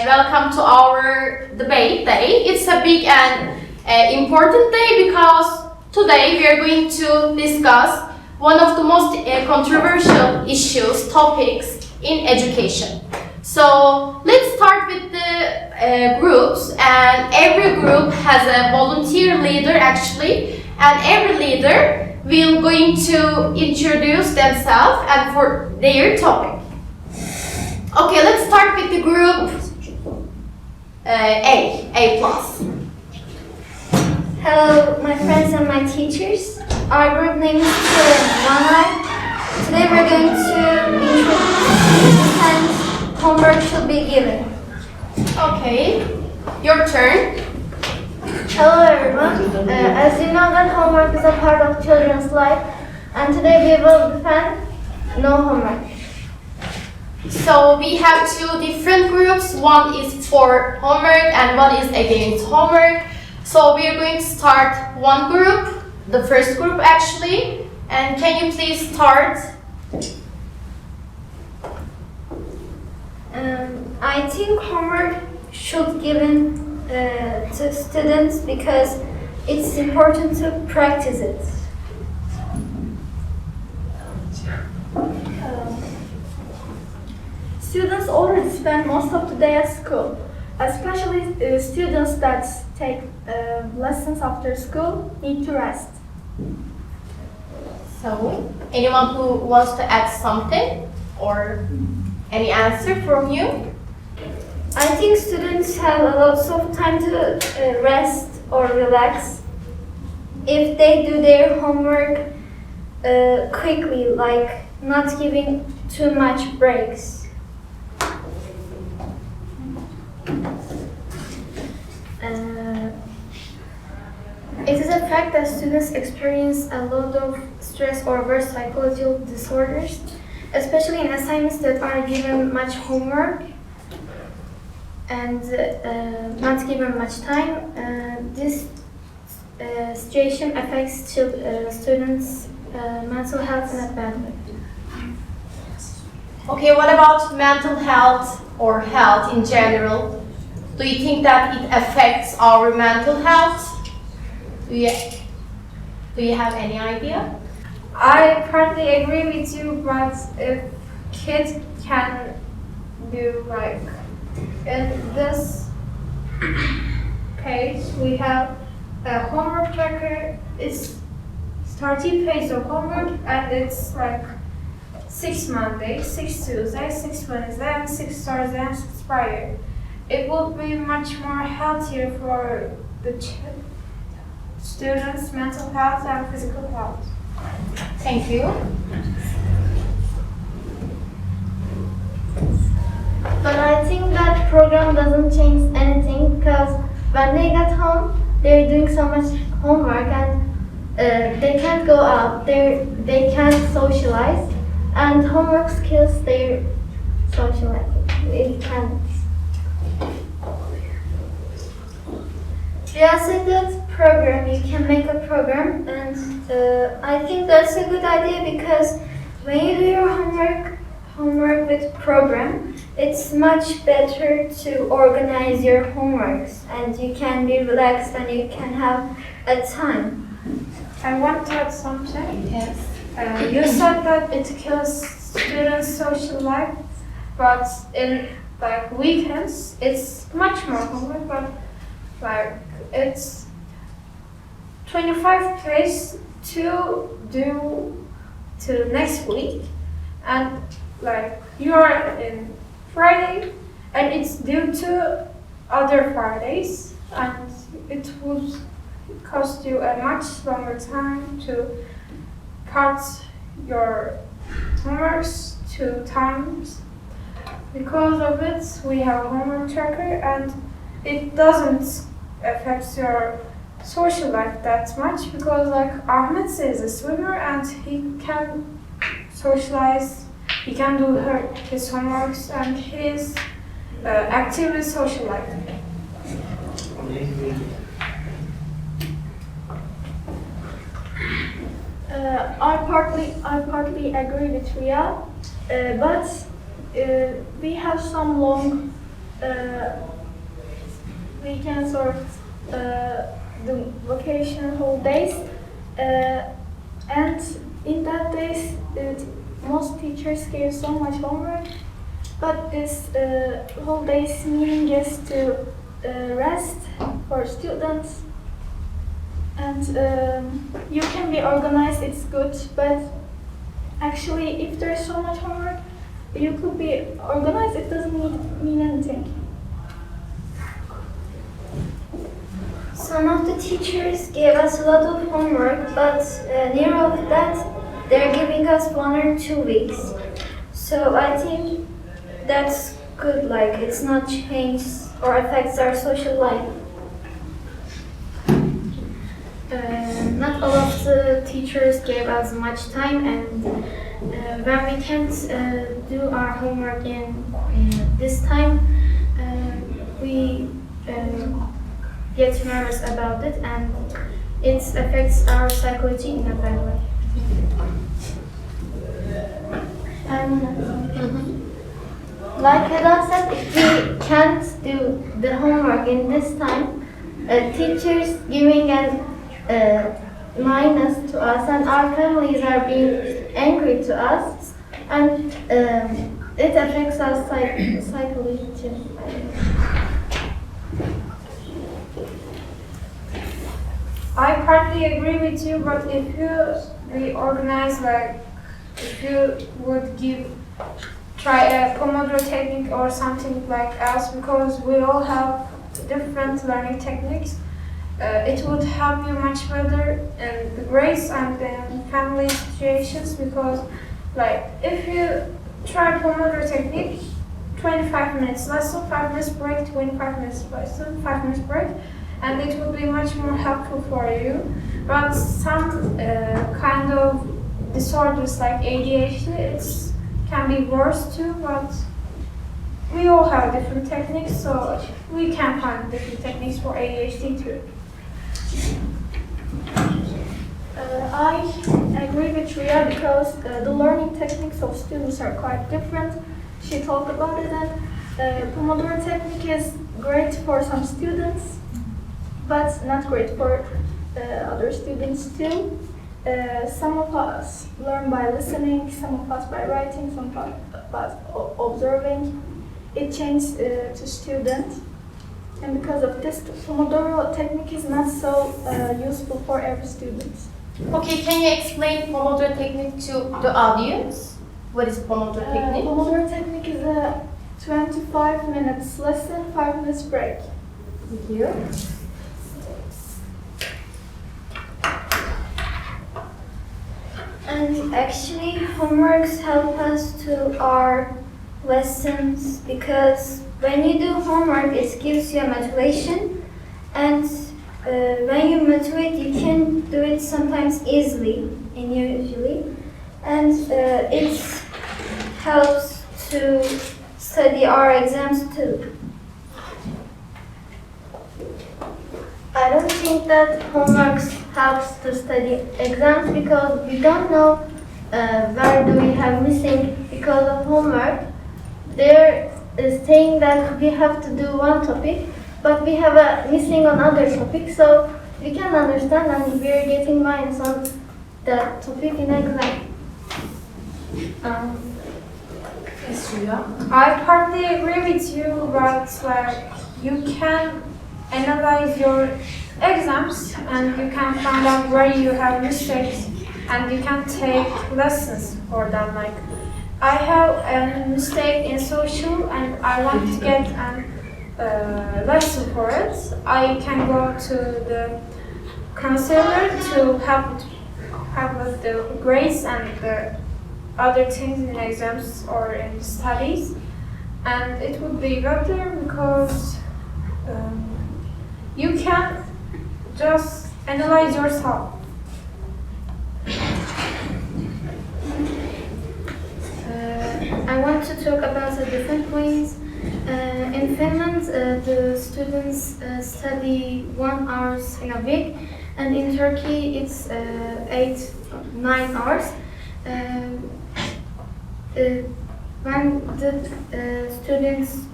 welcome to our debate day. It's a big and important day because today we are going to discuss one of the most controversial topics in education. So let's start with the groups, and every group has a volunteer leader actually, and every leader will going to introduce themselves and for their topic. Okay, let's start with the group A plus. Hello, my friends and my teachers. Our group name is Açılım. Today we're going to introduce and homework should be given. Okay, your turn. Hello everyone. As you know that homework is a part of children's life, and today we will defend no homework. So we have two different groups. One is for homework and one is against homework. So we are going to start one group, the first group actually. And can you please start? I think homework should given to students because it's important to practice it. Students already spend most of the day at school, especially students that take lessons after school need to rest. So, anyone who wants to add something or any answer from you? I think students have lots of time to rest or relax if they do their homework quickly, like not giving too much breaks. It is a fact that students experience a lot of stress or worse psychological disorders, especially in assignments that are given much homework and not given much time. This situation affects students' mental health in a bad way. Okay, what about mental health or health in general? Do you think that it affects our mental health? Do you have any idea? I partly agree with you, but if kids can do like in this page we have a homework tracker. It's 30 pages of homework and it's like 6 Mondays, 6 Tuesdays, 6 Wednesdays, and 6 Thursdays and 6 Friday. It will be much more healthier for the students' mental health and physical health. Thank you. But I think that program doesn't change anything because when they get home, they're doing so much homework and they can't go out, they can't socialize, and homework skills their socializing. It can't. Yeah, so that program, you can make a program, and I think that's a good idea because when you do your homework with program, it's much better to organize your homeworks and you can be relaxed and you can have a time. I want to add something. Yes. You said that it kills students' social life, but in like weekends, it's much more homework, but like it's 25 days to do to next week, and like you are in Friday and it's due to other Fridays, and it would cost you a much longer time to cut your homeworks to times. Because of it, we have a homework tracker and it doesn't affect your social life that much because like Ahmed is a swimmer and he can socialize, he can do his homeworks and he's active in social life. I partly agree with Ria, but we have some long weekends or the vacation holidays, and in that days, most teachers give so much homework. But this holidays meaning is to rest for students, and you can be organized. It's good, but actually, if there's so much homework, you could be organized. It doesn't mean anything. Some of the teachers gave us a lot of homework, but near of that, they're giving us 1 or 2 weeks. So I think that's good, like it's not changed or affects our social life. Not all of the teachers gave us much time, and when we can't do our homework in this time, we get nervous about it, and it affects our psychology in a bad way. Like Eda said, if we can't do the homework in this time, teachers giving an minus to us, and our families are being angry to us, and it affects our psychology too. I partly agree with you, but if you reorganize, like if you would try a Pomodoro technique or something like else, because we all have different learning techniques, it would help you much better in the grades and in family situations, because like if you try Pomodoro technique, 25 minutes lesson, 5 minutes break, 25 minutes lesson, 5 minutes break, and it would be much more helpful for you. But some kind of disorders like ADHD, it can be worse too, but we all have different techniques, so we can find different techniques for ADHD too. I agree with Ria because the learning techniques of students are quite different. She talked about it, and Pomodoro technique is great for some students, but not great for other students too. Some of us learn by listening, some of us by writing, some of us observing. It changes to student, and because of this, Pomodoro technique is not so useful for every student. Okay, can you explain Pomodoro technique to the audience? What is Pomodoro technique? Pomodoro technique is a 25 minutes lesson, 5 minutes break. Thank you. And actually, homeworks help us to our lessons, because when you do homework, it gives you a motivation, and when you motivate, you can do it sometimes easily and usually, and it helps to study our exams too. I don't think that homework helps to study exams, because we don't know where do we have missing because of homework. They're saying that we have to do one topic, but we have a missing on other topic, so we can understand, and we're getting minus on that topic in exam. Yes, Ria. I partly agree with you, but like you can analyze your exams and you can find out where you have mistakes, and you can take lessons for them. Like I have a mistake in social and I want to get a lesson for it. I can go to the counselor to help with the grades and the other things in exams or in studies, and it would be better because you can just analyze yourself. I want to talk about the different ways. In Finland, the students study 1 hour in a week, and in Turkey it's 9 hours. When the students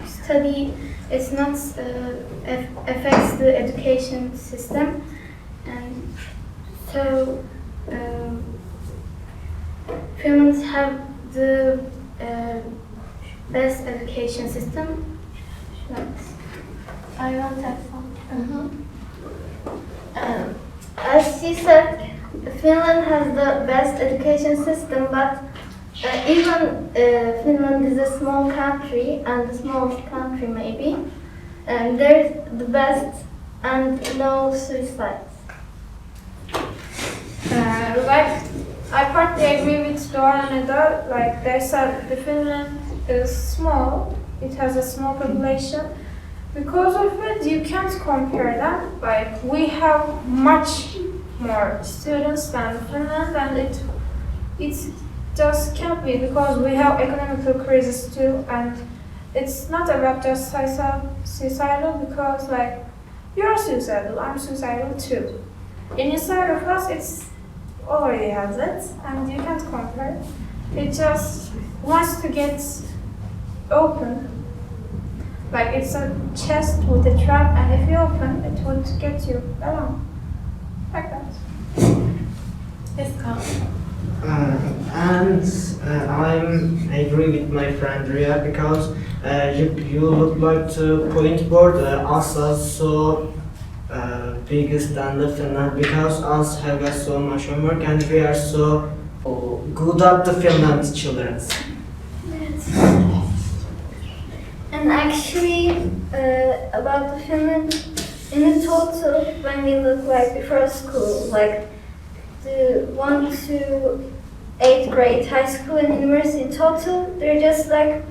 study is not affects the education system, and so Finland have the best education system. I want that one. As she said, Finland has the best education system, but even Finland is a small country and the smallest country maybe, and there's the best and no suicides. Like, I partly agree with Dora and Eda. Like they said, the Finland is small. It has a small population. Because of it, you can't compare them. Like we have much more students than Finland, and it just can't be because we have economical crisis too, and it's not about just suicidal because like you're suicidal, I'm suicidal too. Inside of us, it's already has it, and you can't compare. It just wants to get open. Like it's a chest with a trap, and if you open, it would get you along. Like that. Yes, Carl. I agree with my friend Ria because you look like to point board us as so biggest than the Finland because us have got so much homework and we are so good at the Finland children. And actually, about the Finland, in the total, when we look like before school, like the 1 to 8th grade, high school and university in total, they're just like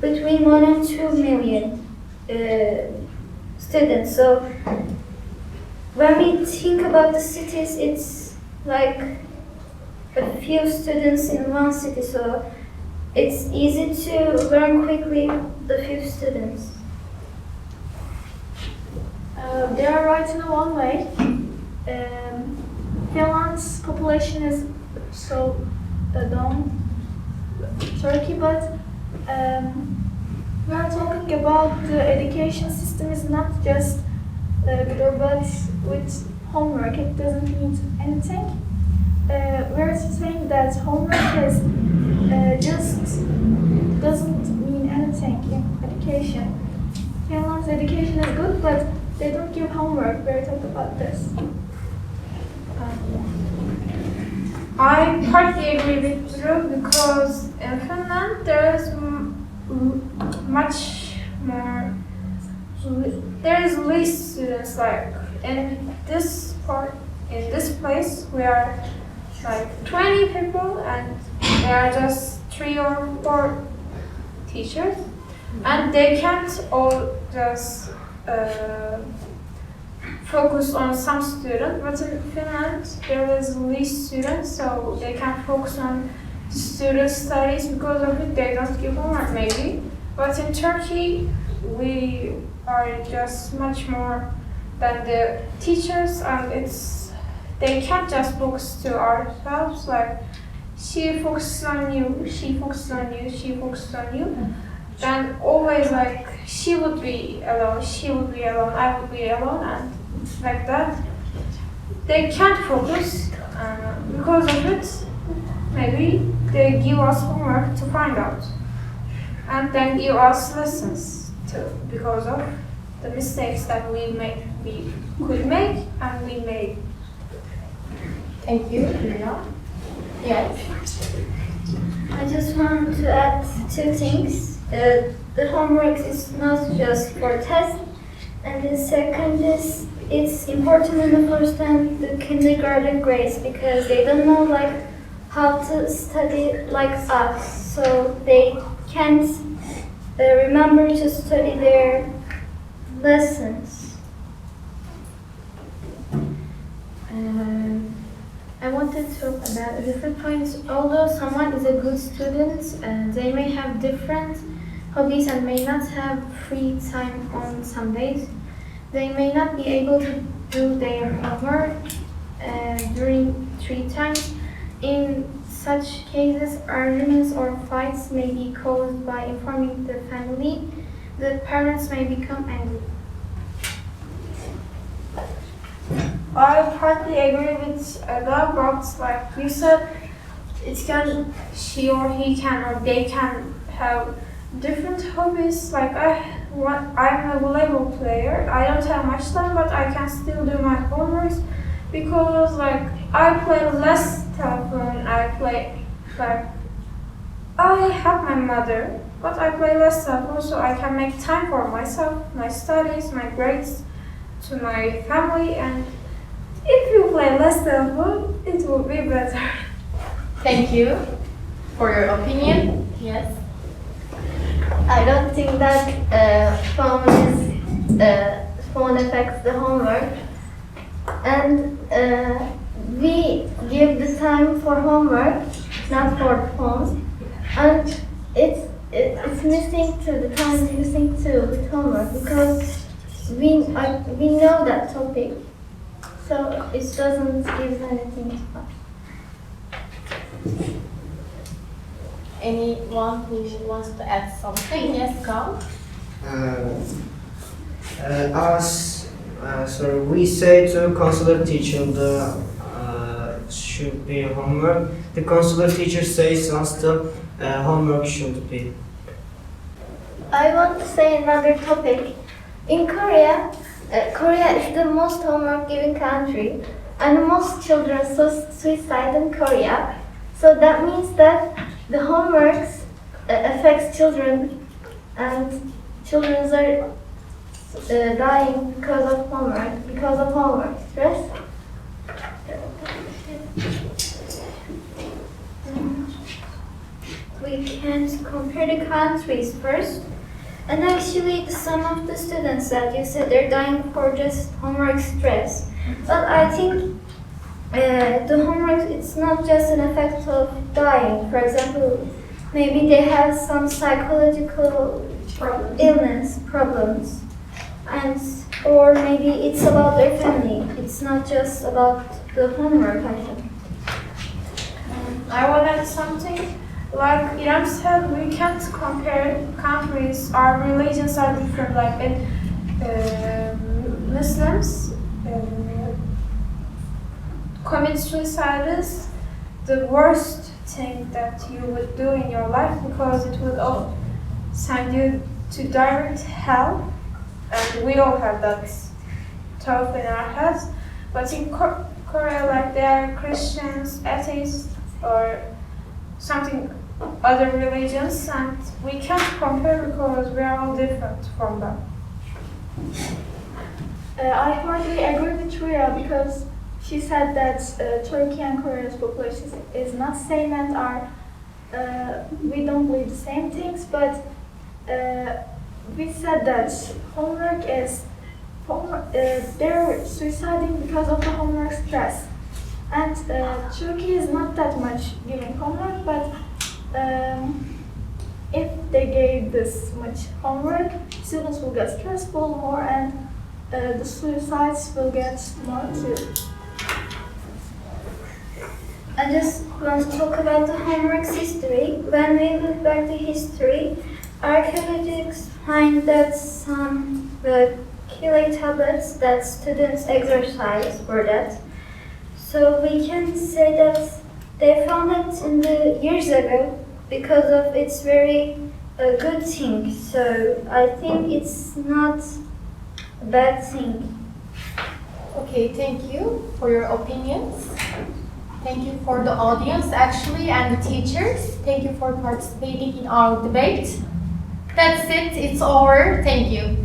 between 1 and 2 million students. So when we think about the cities, it's like a few students in one city. So it's easy to learn quickly the few students. They are right in one way. Finland's population is so down Turkey, but we are talking about the education system is not just good or bad with homework. It doesn't mean anything. We are saying that homework is just doesn't mean anything in education. Finland's education is good, but they don't give homework. We're talking about this. I partly agree with Drew because in Finland there is much more. There is least students. Like in this part, in this place, we are like 20 people, and there are just 3 or 4 teachers, and they can't all just focus on some student. But in Finland, there is least students, so they can focus on student studies. Because of it, they don't give homework maybe. But in Turkey, we are just much more than the teachers, and they can't just focus to ourselves. Like she focuses on you, she focuses on you, she focuses on you. And always like she would be alone, she would be alone, I would be alone, and like that. They can't focus because of it. Maybe they give us homework to find out, and then give us lessons too because of the mistakes that we could make and we made. Thank you, Ria. Yes. I just want to add 2 things. The homework is not just for tests, and the second is it's important to understand the kindergarten grades because they don't know like how to study like us, so they can't remember to study their lessons. I wanted to talk about different points. Although someone is a good student, they may have different hobbies and may not have free time on some days. They may not be able to do their homework during 3 times. In such cases, arguments or fights may be caused by informing the family. the parents may become angry. I partly agree with that, but like you said, she or he can or they can have different hobbies. Like I'm a volleyball player. I don't have much time, but I can still do my homeworks because like I play less telephone. I have my mother, but I play less telephone, so I can make time for myself, my studies, my grades, to my family, and if you play less telephone, it will be better. Thank you for your opinion. Yes. I don't think that phone affects the homework, and we give the time for homework, not for phone, and it's missing to the time is missing too with homework because we know that topic, so it doesn't give anything to us. Anyone who wants to add something? Yes, go. We say to counselor teacher the should be homework. The counselor teacher says us the homework should be. I want to say another topic. In Korea, Korea is the most homework giving country, and most children suicide in Korea. So that means that the homeworks affects children, and children are dying because of homework stress. We can't compare the countries first. And actually, some of the students that you said they're dying for just homework stress. But I think the homework, it's not just an effect of dying. For example, maybe they have some psychological illness, problems. Or maybe it's about their family. It's not just about the homework, I think. I want to add something. Like Iram said, we can't compare countries. Our religions are different. Like in Muslims, commit suicide is the worst thing that you would do in your life because it would all send you to direct hell, and we all have that thought in our heads. But in Korea, like they are Christians, atheists, or something other religions, and we can't compare because we are all different from them. I hardly agree with Rhea because she said that Turkey and Korea's population is not same and we don't believe the same things, but we said that they're suiciding because of the homework stress. And Turkey is not that much giving homework, but if they gave this much homework, students will get stressful more and the suicides will get more too. I just want to talk about the homework's history. When we look back to history, archaeologists find that some clay tablets that students exercise for that. So we can say that they found it in the years ago because of its very good thing. So I think it's not a bad thing. Okay, thank you for your opinions. Thank you for the audience actually and the teachers. Thank you for participating in our debate. That's it, it's over. Thank you.